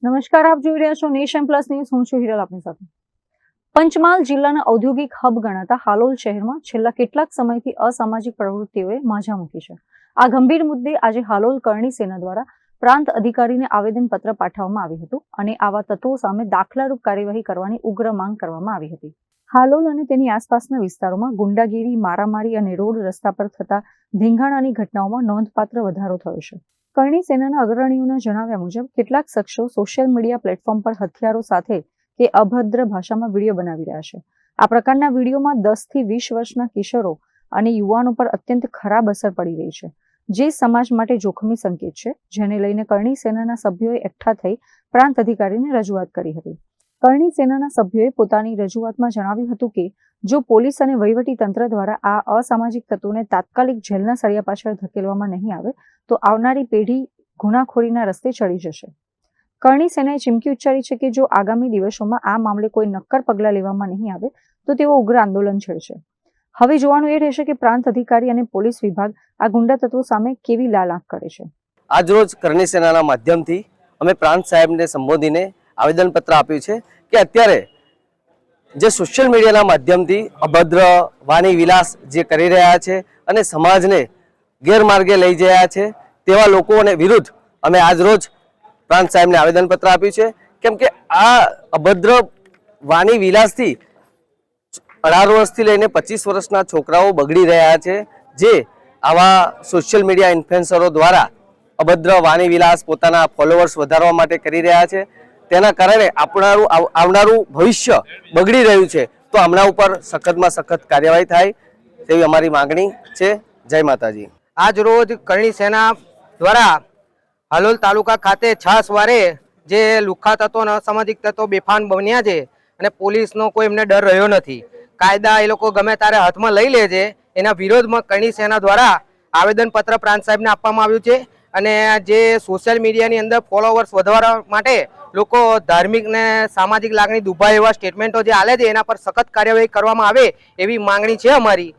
નમસ્કાર, આપ જોઈ રહ્યા છો નેશન પ્લસ ન્યૂઝ. હું છું હિરલ આપની સાથે. પંચમહાલ જિલ્લાના ઔદ્યોગિક હબ ગણાતા હાલોલ શહેરમાં છેલ્લા કેટલાક સમયથી અસામાજિક પ્રવૃત્તિઓએ માઝા મૂકી છે. આ ગંભીર મુદ્દે આજે હાલોલ કરણી સેના દ્વારા પ્રાંત અધિકારીને આવેદનપત્ર પાઠવવામાં આવ્યું હતું અને આવા તત્વો સામે દાખલારૂપ કાર્યવાહી કરવાની ઉગ્ર માંગ કરવામાં આવી હતી. હાલોલ અને તેની આસપાસના વિસ્તારોમાં ગુંડાગીરી, મારામારી અને રોડ રસ્તા પર થતા ધીંગાણાની ઘટનાઓમાં નોંધપાત્ર વધારો થયો છે. કરણી સેનાના અગ્રણીઓના જણાવ્યા મુજબ કેટલાક શખ્સો સોશિયલ મીડિયા પ્લેટફોર્મ પર હથિયારો સાથે કે અભદ્ર ભાષામાં વિડીયો બનાવી રહ્યા છે. આ પ્રકારના વિડીયોમાં 10 થી 20 વર્ષના કિશોરો અને યુવાનો પર અત્યંત ખરાબ અસર પડી રહી છે, જે સમાજ માટે જોખમી સંકેત છે, જેને લઈને કરણી સેનાના સભ્યોએ એકઠા થઈ પ્રાંત અધિકારીને રજૂઆત કરી હતી. કરણી સેનાના સભ્યોએ પોતાની રજૂઆતમાં જણાવ્યું હતું કે જો પોલીસ અને વહીવટી તંત્ર દ્વારા આ અસામાજિક તત્વોને તાત્કાલિક જેલના સળિયા પાછળ ધકેલવામાં નહીં આવે તો આવનારી પેઢી ગુનાખોરીના રસ્તે ચડી જશે. કરણી સેનાએ ચીમકી ઉચ્ચારી છે કે જો આગામી દિવસોમાં આ મામલે કોઈ નક્કર પગલાં લેવામાં નહીં આવે તો તેઓ ઉગ્ર આંદોલન છેડશે. હવે જોવાનું એ રહેશે કે પ્રાંત અધિકારી અને પોલીસ વિભાગ આ ગુંડા તત્વો સામે કેવી લાલ આંખ કરે છે. આજરોજ કરણી સેનાના માધ્યમથી અમે પ્રાંત સાહેબને સંબોધીને આવેદનપત્ર આપ્યું છે કે અત્યારે જે સોશિયલ મીડિયાના માધ્યમથી અભદ્ર વાણી વિલાસ જે કરી રહ્યા છે અને સમાજને ગેરમાર્ગે લઈ જયા છે તેવા લોકોને વિરુદ્ધ અમે આજરોજ પ્રાંત સાહેબને આવેદનપત્ર આપ્યું છે. કેમ કે આ અભદ્ર વાણી વિલાસથી 18 વર્ષથી લઈને 25 વર્ષના છોકરાઓ બગડી રહ્યા છે, જે આવા સોશિયલ મીડિયા ઇન્ફ્લુએન્સરો દ્વારા અભદ્ર વાણી વિલાસ પોતાના ફોલોવર્સ વધારવા માટે કરી રહ્યા છે. તેના કારણે આવનારું ભવિષ્ય બગડી રહ્યું છે. તો આમના ઉપર સખતમાં સખત કાર્યવાહી થાય તેવી અમારી માંગણી છે. જય માતાજી. આજ રોજ કરણી સેના દ્વારા હાલોલ તાલુકા ખાતે 6 વારે જે લુખ્ખા તત્વો અને અસામાજિક તત્વો બેફાન બન્યા છે અને પોલીસનો કોઈ એમને ડર રહ્યો નથી. કાયદા એ લોકો ગમે ત્યારે હાથમાં લઈ લે છે. એના વિરોધમાં કરણી સેના દ્વારા આવેદનપત્ર પ્રાંત સાહેબને આપવામાં આવ્યું છે. અને જે સોશિયલ મીડિયાની અંદર ફોલોવર્સ વધારવા માટે લોકો ધાર્મિક ને સામાજિક લાગણી દુભાય એવા સ્ટેટમેન્ટો જે આલે છે એના પર સખત કાર્યવાહી કરવામાં આવે એવી માંગણી છે અમારી.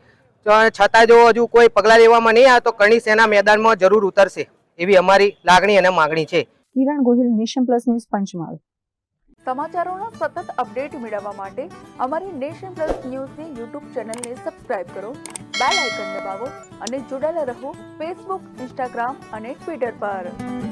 છતાં જો હજુ કોઈ પગલાં લેવામાં નહીં આવે તો કરણી સેના મેદાનમાં જરૂર ઉતરશે એવી અમારી લાગણી અને માંગણી છે. Kiran Gohil, nation plus news, Panchmahal. સમાચારોના સતત અપડેટ મેળવવા માટે અમારી નેશન પ્લસ ન્યૂઝની યુટ્યુબ ચેનલને સબસ્ક્રાઇબ કરો, બેલ આઇકન દબાવો અને જોડાયેલા રહો ફેસબુક, ઇન્સ્ટાગ્રામ અને ટ્વિટર પર.